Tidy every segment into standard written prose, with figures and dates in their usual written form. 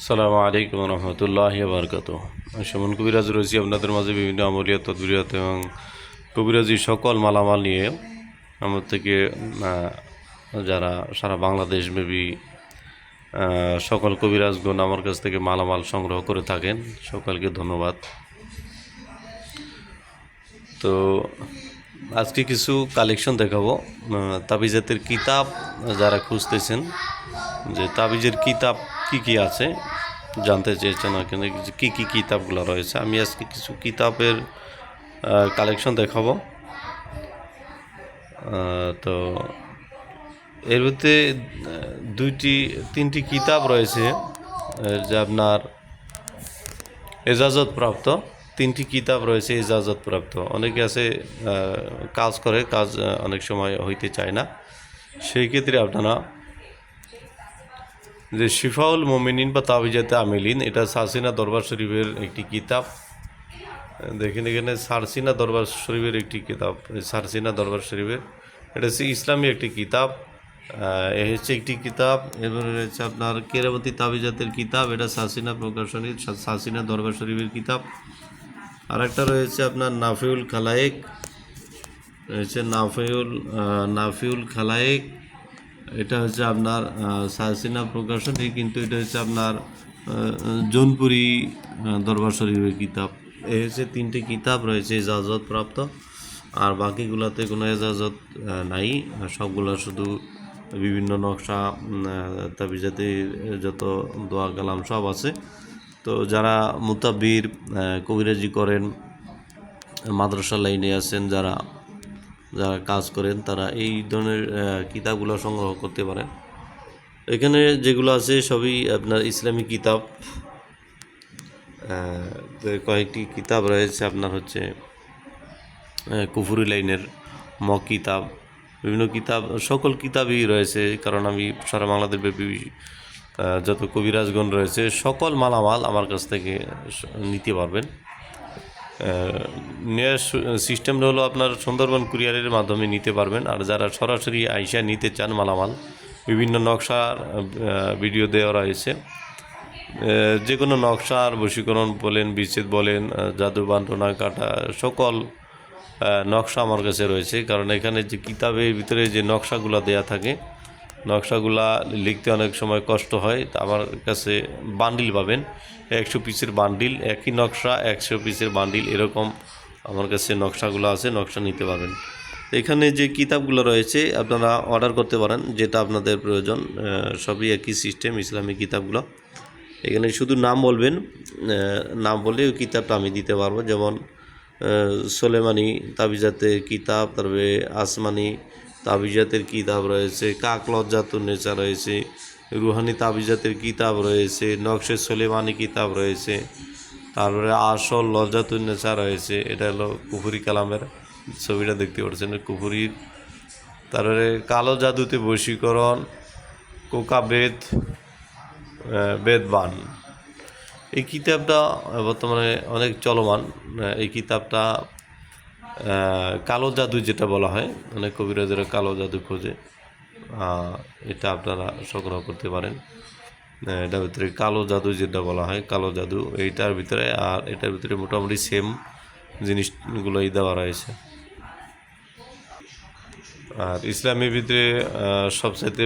আসসালামু আলাইকুম রহমতুল্লাহি ওয়া বারাকাতুহু। সুমন কবিরাজ রয়েছি আপনাদের মাঝে বিভিন্ন আমলিয়াত তদবিরাত এবং কবিরাজি সকল মালামাল নিয়ে আমার থেকে যারা সারা বাংলাদেশ ব্যাপী সকল কবিরাজগণ আমার কাছ থেকে মালামাল সংগ্রহ করে থাকেন, সকলকে ধন্যবাদ। তো আজকে কিছু কালেকশন দেখাবো। তাবিজাতের কিতাব যারা খুঁজতেছেন যে তাবিজের কিতাব কি আছে জানতে চেয়েছেন, এখানে কী কী কিতাবগুলো রয়েছে, আমি আজকে কিছু কিতাবের কালেকশন দেখাবো। তো এর ভিতরে তিনটি কিতাব রয়েছে যে আপনার এজাজতপ্রাপ্ত। তিনটি কিতাব রয়েছে এজাজতপ্রাপ্ত। অনেকে আছে কাজ করে, কাজ অনেক সময় হইতে চায় না, সেই ক্ষেত্রে আপনারা যে শিফাউল মোমিনিন বা তাবিজাতে আমিলিন, এটা সারসিনা দরবার শরীফের একটি কিতাব। দেখেন এখানে সারসিনা দরবার শরীফের একটি কিতাব, সারসিনা দরবার শরীফের, এটা হচ্ছে ইসলামী একটি কিতাব। এ হচ্ছে একটি কিতাব। এবারে রয়েছে আপনার কেরামতি তাবিজাতের কিতাব, এটা সারসিনা প্রকাশনীর সারসিনা দরবার শরীফের কিতাব। আর একটা রয়েছে আপনার নাফিউল খালায়েক, রয়েছে নাফিউল খালায়েক, এটা হচ্ছে আপনার সারসিনা প্রকাশনী, কিন্তু এটা হচ্ছে আপনার জৌনপুরি দরবার শরীফের কিতাব। এই হচ্ছে তিনটি কিতাব রয়েছে এজাজত প্রাপ্ত, আর বাকিগুলোতে কোনো এজাজত নাই। সবগুলো শুধু বিভিন্ন নকশা, তাবিজাতে যত দোয়া কালাম সব আছে। তো যারা মুতাব্বির কবিরাজি করেন, মাদ্রাসা লাইনে আছেন, যারা কাজ করেন, তারা এই ধরনের কিতাবগুলো সংগ্রহ করতে পারেন। এখানে যেগুলো আছে সবই আপনার ইসলামী কিতাব। কয়েকটি কিতাব রয়েছে আপনার হচ্ছে কুফুরি লাইনের কিতাব, বিভিন্ন কিতাব, সকল কিতাবই রয়েছে। কারণ আমি সারা বাংলাদেশ ব্যাপী যত কবিরাজগণ রয়েছে সকল মালামাল আমার কাছ থেকে নিতে পারবেন। নেওয়ার সিস্টেমটা হলো আপনার সুন্দরবন কুরিয়ারের মাধ্যমে নিতে পারবেন। আর যারা সরাসরি আইসা নিতে চান মালামাল, বিভিন্ন নকশার ভিডিও দেওয়া রয়েছে। যে কোনো নকশার বশীকরণ বলেন, বিচ্ছেদ বলেন, জাদু বান্টনা কাটা, সকল নকশা আমার কাছে রয়েছে। কারণ এখানে যে কিতাবের ভিতরে যে নকশাগুলো দেয়া থাকে, নকশাগুলা লিখতে অনেক সময় কষ্ট হয়। আমার কাছে বান্ডিল পাবেন, 100 পিসের বান্ডিল, একই নকশা 100 পিসের বান্ডিল, এরকম আমার কাছে নকশাগুলো আছে, নকশা নিতে পারবেন। এখানে যে কিতাবগুলো রয়েছে আপনারা অর্ডার করতে পারেন, যেটা আপনাদের প্রয়োজন। সবই একই সিস্টেম, ইসলামিক কিতাবগুলো। এখানে শুধু নাম বলবেন, নাম বললে ওই কিতাবটা আমি দিতে পারবো। যেমন সোলেমানি তাবিজাতের কিতাব, তারপরে আসমানি তাবিজাতের কিতাব রয়েছে, কাক লজ্জাতুন নেচা রয়েছে, রুহানি তাবিজাতের কিতাব রয়েছে, নকশে সোলেমানি কিতাব রয়েছে, তারপরে আসল লজ্জাতুন নেচা রয়েছে। এটা হলো কুফুরি কালামের ছবিটা দেখতে পাচ্ছেন, কুফুরির। তারপরে কালো জাদুতে বশীকরণ, কোকাবেদ, বেদবান, এই কিতাবটা বর্তমানে অনেক চলমান। এই কিতাবটা কালো জাদু যেটা বলা হয়, অনেক কবিরাজেরা কালো জাদু খোঁজে, এটা আপনারা সংগ্রহ করতে পারেন। এটার ভিতরে কালো জাদু যেটা বলা হয়, কালো জাদু এইটার ভিতরে, আর এটার ভিতরে মোটামুটি সেম জিনিসগুলোই দেওয়া রয়েছে। আর ইসলামের ভিতরে সবচাইতে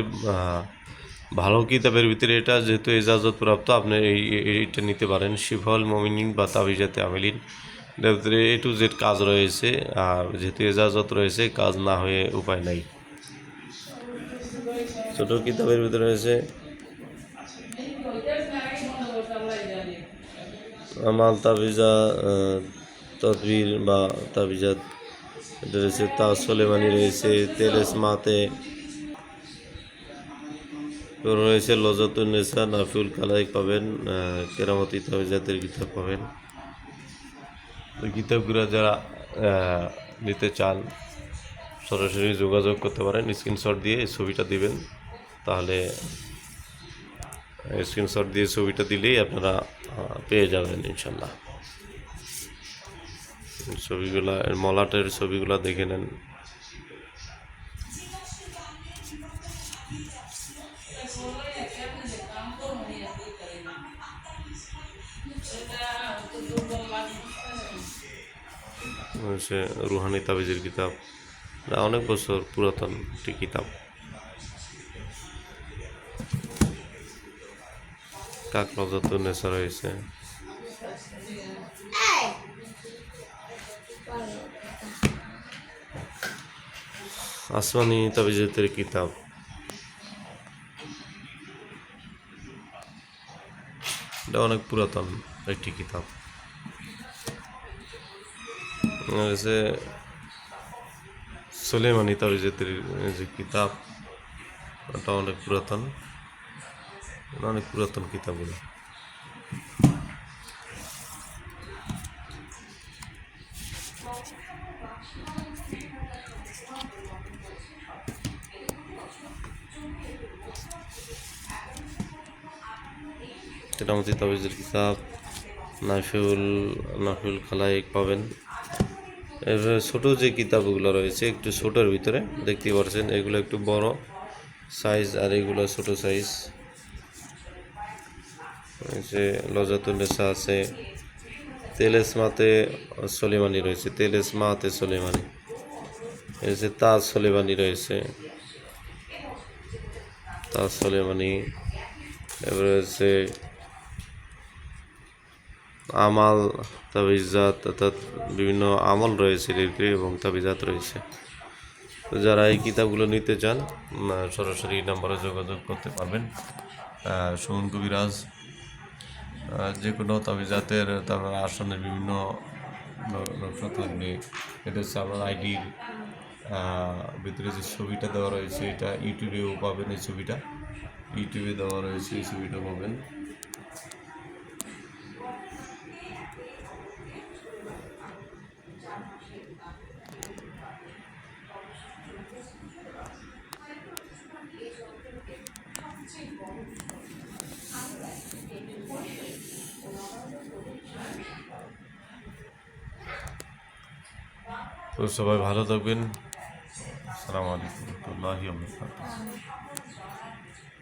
ভালো কিতাবের ভিতরে এটা, যেহেতু এজাজতপ্রাপ্ত, আপনি এইটা নিতে পারেন, শিফাউল মোমিনিন বা তাবিজাতে আমিলিন। এটার ভিতরে A to Z কাজ রয়েছে, আর যেহেতু এজাজত রয়েছে, কাজ না হয়ে উপায় নাই। ছোট কিতাবের ভিতরে রয়েছে আমাল তাবিজা তদবির বা তাবিজাত, এটা রয়েছে তাজ সোলেমানি, রয়েছে তেলেস মাতে, রয়েছে লজাতুন নেসা, নাফিউল খালায়েক পাবেন, কেরামতি তাবিজাতের কিতাব পাবেন। ওই কিতাবগুলো যারা নিতে চান সরাসরি যোগাযোগ করতে পারেন। স্ক্রিনশট দিয়ে ছবিটা দিবেন, তাহলে স্ক্রিনশট দিয়ে ছবিটা দিলেই আপনারা পেয়ে যাবেন ইনশাল্লাহ। ছবিগুলা, মলাটের ছবিগুলা দেখে নেন। সে রুহানি তাবিজের কিতাব, এটা অনেক বছর পুরাতন একটি কিতাব। কাকরাজাতুন নেসা রয়েছে, আসমানি তাবিজের কিতাব, এটা অনেক পুরাতন একটি কিতাব। রয়েছে সুলেমানি তাবিজের যে কিতাব, এটা অনেক পুরাতন কিতাবগুলো। কেরামতি তাবিজের কিতাব, নাফিউল খালায়েক পাবেন। এর ছোটো যে কিতাবগুলো রয়েছে একটু ছোটোর ভিতরে দেখতে পাচ্ছেন, এগুলো একটু বড় সাইজ আর এগুলো ছোট সাইজ। যে লজাতুন্নেসা আছে, তেলেসমাতে সলেমানি রয়েছে, তেলেসমাতে সলেমানি, এই যে তাজ সলেমানি রয়েছে, তাজ সলেমানি। এবারে রয়েছে আমাল তাবিজাত, অর্থাৎ বিভিন্ন আমল রয়েছে এবং তাবিজাত রয়েছে। তো যারা এই কিতাবগুলো নিতে চান সরাসরি নাম্বারে যোগাযোগ করতে পারবেন। সুমন কবিরাজ যে কোনো তাবিজাতের তারপর আসনের বিভিন্ন নকশা থাকবে। এটা হচ্ছে আমার আইডির ভিতরে যে ছবিটা দেওয়া রয়েছে, এটা ইউটিউবেও পাবেন। এই ছবিটা ইউটিউবে দেওয়া রয়েছে, এই ছবিটা পাবেন। তো সবাই ভালো থাকবেন। আসসালামু আলাইকুম ওয়া রাহমাতুল্লাহি ওয়া বারাকাতুহু।